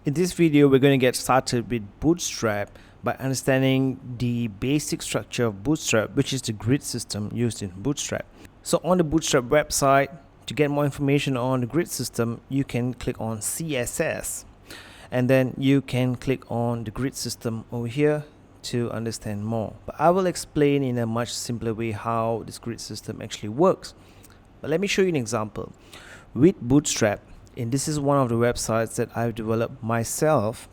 In this video, we're going to get started with Bootstrap by understanding the basic structure of Bootstrap, which is the grid system used in Bootstrap. So on the Bootstrap website, to get more information on the grid system, you can click on CSS, and then you can click on the grid system over here to understand more. But I will explain in a much simpler way how this grid system actually works. But let me show you an example. With Bootstrap, and this is one of the websites that I've developed myself,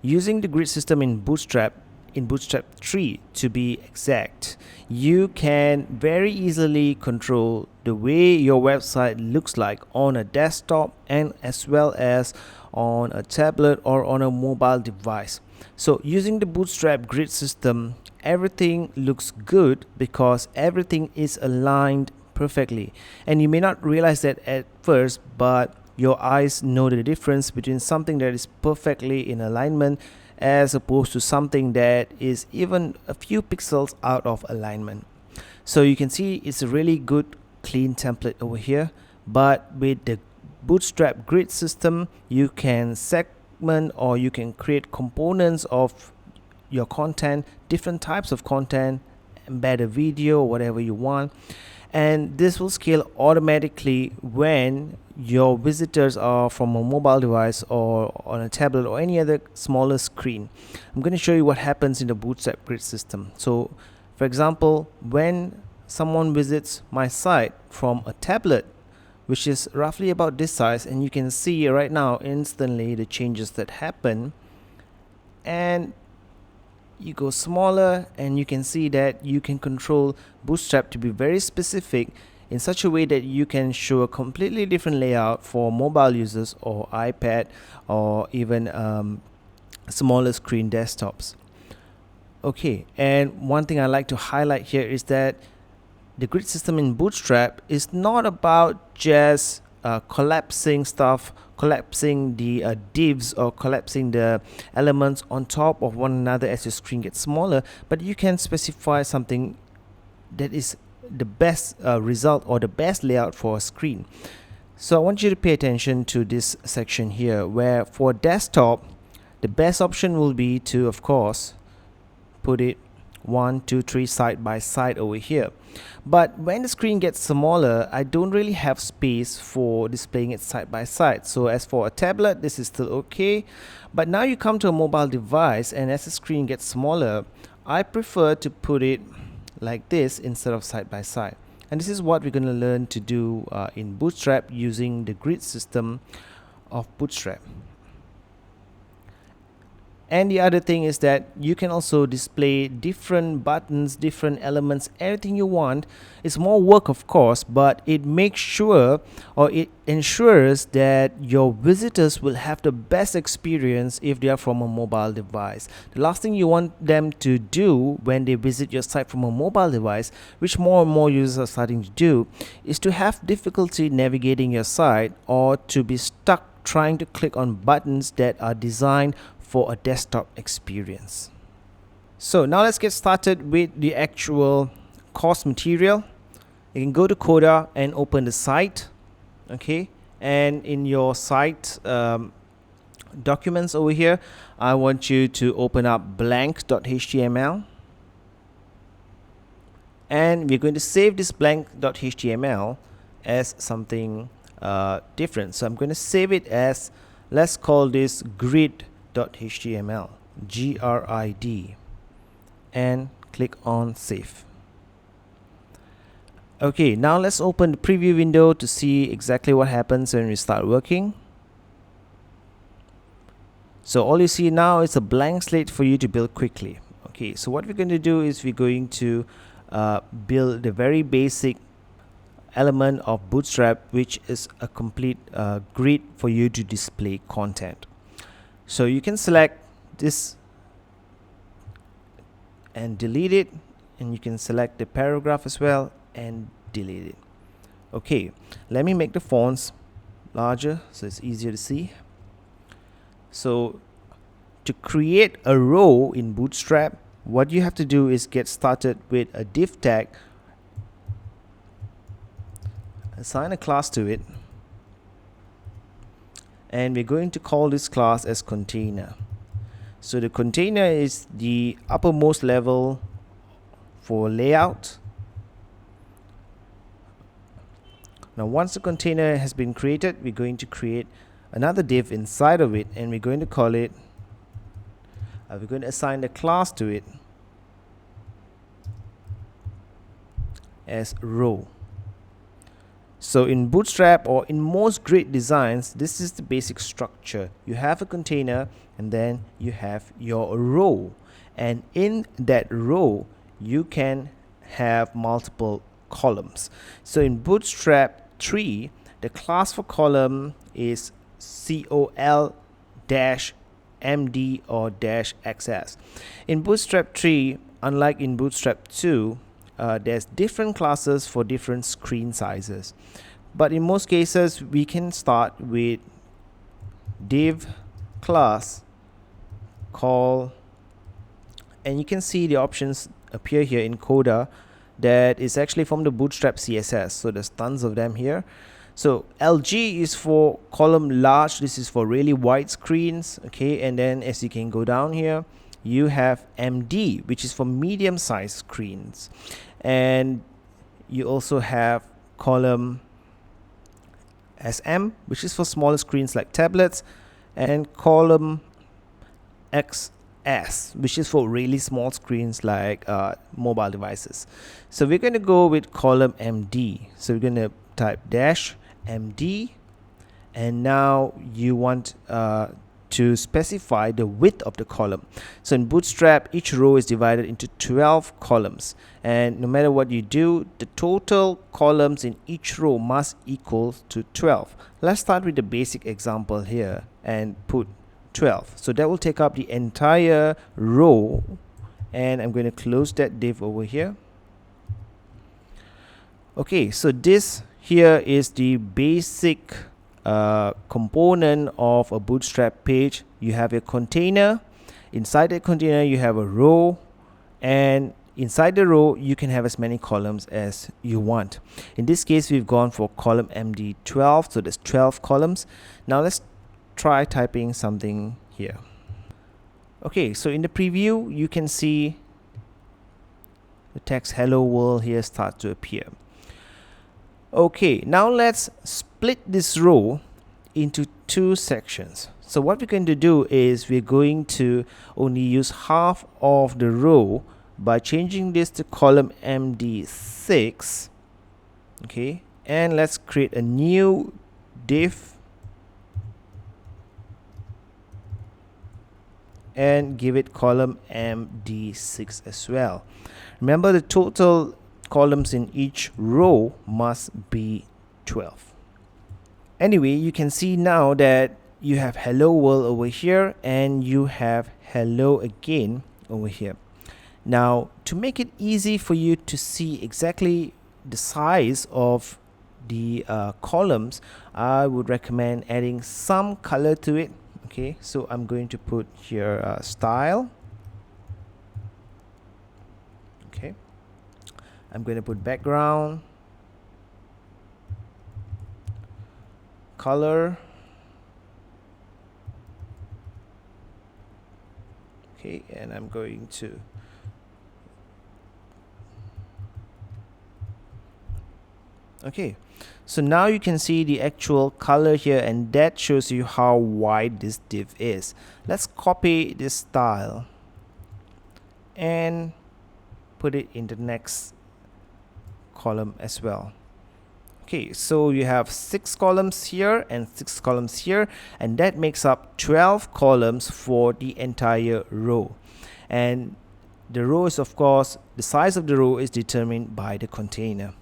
using the grid system in Bootstrap 3 to be exact, you can very easily control the way your website looks like on a desktop and as well as on a tablet or on a mobile device. So using the Bootstrap grid system, everything looks good because everything is aligned perfectly, and you may not realize that at first, but your eyes know the difference between something that is perfectly in alignment as opposed to something that is even a few pixels out of alignment. So you can see it's a really good clean template over here, but with the Bootstrap grid system, you can segment or you can create components of your content, different types of content, embed a video, whatever you want, and this will scale automatically when your visitors are from a mobile device or on a tablet or any other smaller screen. I'm going to show you what happens in the Bootstrap grid system. So for example, when someone visits my site from a tablet, which is roughly about this size, and you can see right now instantly the changes that happen, and you go smaller, and you can see that you can control Bootstrap to be very specific in such a way that you can show a completely different layout for mobile users or iPad or even smaller screen desktops. Okay, and one thing I like to highlight here is that the grid system in Bootstrap is not about just collapsing stuff, collapsing the divs or collapsing the elements on top of one another as your screen gets smaller, but you can specify something that is the best result or the best layout for a screen. So I want you to pay attention to this section here, where for desktop the best option will be to, of course, put it 1, 2, 3 side by side over here. But when the screen gets smaller, I don't really have space for displaying it side by side. So as for a tablet, this is still okay. But now you come to a mobile device, and as the screen gets smaller, I prefer to put it like this instead of side by side. And this is what we're going to learn to do in Bootstrap using the grid system of Bootstrap. And the other thing is that you can also display different buttons, different elements, everything you want. It's more work, of course, but it makes sure, or it ensures, that your visitors will have the best experience if they are from a mobile device. The last thing you want them to do when they visit your site from a mobile device, which more and more users are starting to do, is to have difficulty navigating your site or to be stuck trying to click on buttons that are designed for a desktop experience. So now let's get started with the actual course material. You can go to Coda and open the site, okay, and in your site documents over here, I want you to open up blank.html, and we're going to save this blank.html as something different. So I'm going to save it as, let's call this grid.html, GRID, and click on save. Okay, now let's open the preview window to see exactly what happens when we start working. So all you see now is a blank slate for you to build quickly. Okay, so what we're going to do is we're going to build the very basic element of Bootstrap, which is a complete grid for you to display content. So you can select this and delete it, and you can select the paragraph as well and delete it. Okay, let me make the fonts larger so it's easier to see. So to create a row in Bootstrap, what you have to do is get started with a div tag, assign a class to it, and we're going to call this class as container. So the container is the uppermost level for layout. Now once the container has been created, we're going to create another div inside of it, and we're going to call it we're going to assign the class to it as row. So in Bootstrap, or in most grid designs, this is the basic structure. You have a container and then you have your row, and in that row you can have multiple columns. So in Bootstrap 3, the class for column is col-md or -xs. In Bootstrap 3, unlike in Bootstrap 2, there's different classes for different screen sizes, but in most cases we can start with div class call, and you can see the options appear here in Coda that is actually from the Bootstrap CSS. So there's tons of them here. So LG is for column large. This is for really wide screens, okay? And then as you can go down here, you have MD, which is for medium sized screens, and you also have column SM, which is for smaller screens like tablets, and column XS, which is for really small screens like mobile devices. So we're going to go with column MD. So we're going to type -MD, and now you want to specify the width of the column. So in Bootstrap, each row is divided into 12 columns, and no matter what you do, the total columns in each row must equal to 12. Let's start with the basic example here and put 12. So that will take up the entire row, and I'm going to close that div over here. Okay, so this here is the basic component of a Bootstrap page. You have a container. Inside the container you have a row, and inside the row you can have as many columns as you want. In this case we've gone for column MD 12, so there's 12 columns. Now let's try typing something here. Okay, so in the preview you can see the text hello world here start to appear. Okay, now let's split this row into two sections. So what we're going to do is we're going to only use half of the row by changing this to column MD6. Okay, and let's create a new div and give it column MD6 as well. Remember, the total columns in each row must be 12. Anyway, you can see now that you have hello world over here and you have hello again over here. Now, to make it easy for you to see exactly the size of the columns, I would recommend adding some color to it. Okay, so I'm going to put here style. Okay, I'm going to put background, color. Okay, and I'm going to so now you can see the actual color here, and that shows you how wide this div is. Let's copy this style and put it in the next column as well. Okay, so you have 6 columns here and 6 columns here, and that makes up 12 columns for the entire row. And the row is, of course, the size of the row is determined by the container.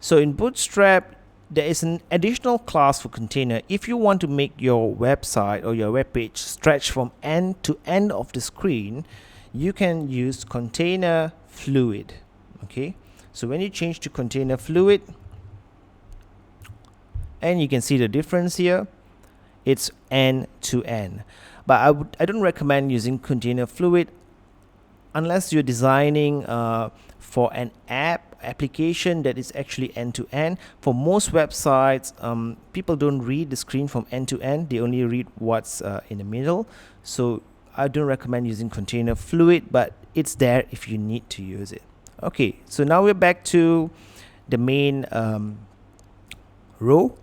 So in Bootstrap, there is an additional class for container. If you want to make your website or your web page stretch from end to end of the screen, you can use container fluid. Okay, so when you change to container fluid, and you can see the difference here, it's end to end. But I don't recommend using container fluid unless you're designing for an application that is actually end-to-end. For most websites, people don't read the screen from end to end, they only read what's in the middle. So I don't recommend using container fluid, but it's there if you need to use it. Okay, so now we're back to the main row.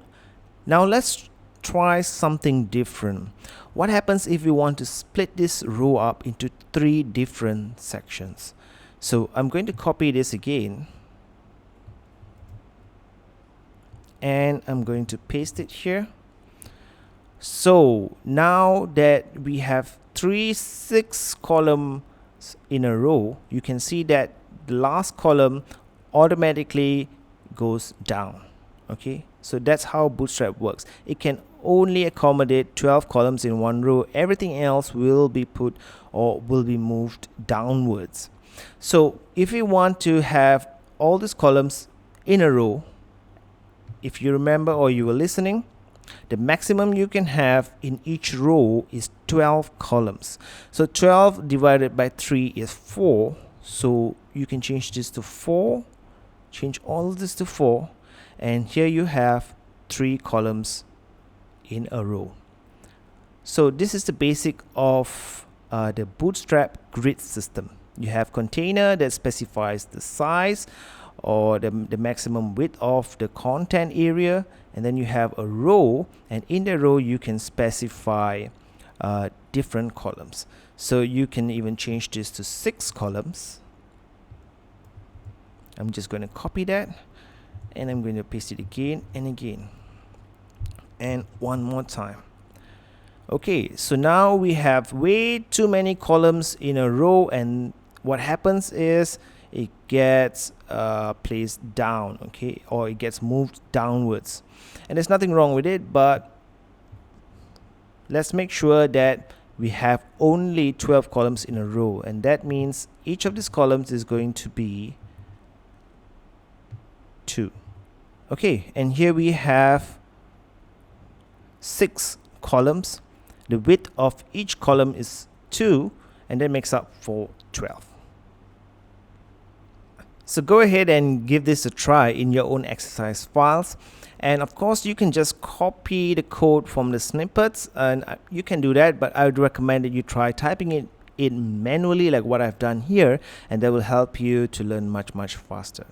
Now let's try something different. What happens if we want to split this row up into 3 different sections? So I'm going to copy this again, and I'm going to paste it here. So now that we have 6 columns in a row, you can see that the last column automatically goes down. Okay, so that's how Bootstrap works. It can only accommodate 12 columns in one row. Everything else will be put or will be moved downwards. So if you want to have all these columns in a row, if you remember or you were listening, the maximum you can have in each row is 12 columns. So 12 divided by 3 is 4. So you can change this to 4, change all of this to 4, and here you have 3 columns in a row. So this is the basic of the Bootstrap grid system. You have container that specifies the size or the maximum width of the content area, and then you have a row, and in the row you can specify different columns. So you can even change this to 6 columns. I'm just going to copy that, and I'm going to paste it again and again, and one more time. Okay, so now we have way too many columns in a row, and what happens is it gets placed down, okay, or it gets moved downwards, and there's nothing wrong with it, but let's make sure that we have only 12 columns in a row, and that means each of these columns is going to be 2. Okay, and here we have 6 columns. The width of each column is 2, and that makes up for 12. So go ahead and give this a try in your own exercise files, and of course you can just copy the code from the snippets, and you can do that, but I would recommend that you try typing it in manually like what I've done here, and that will help you to learn much faster.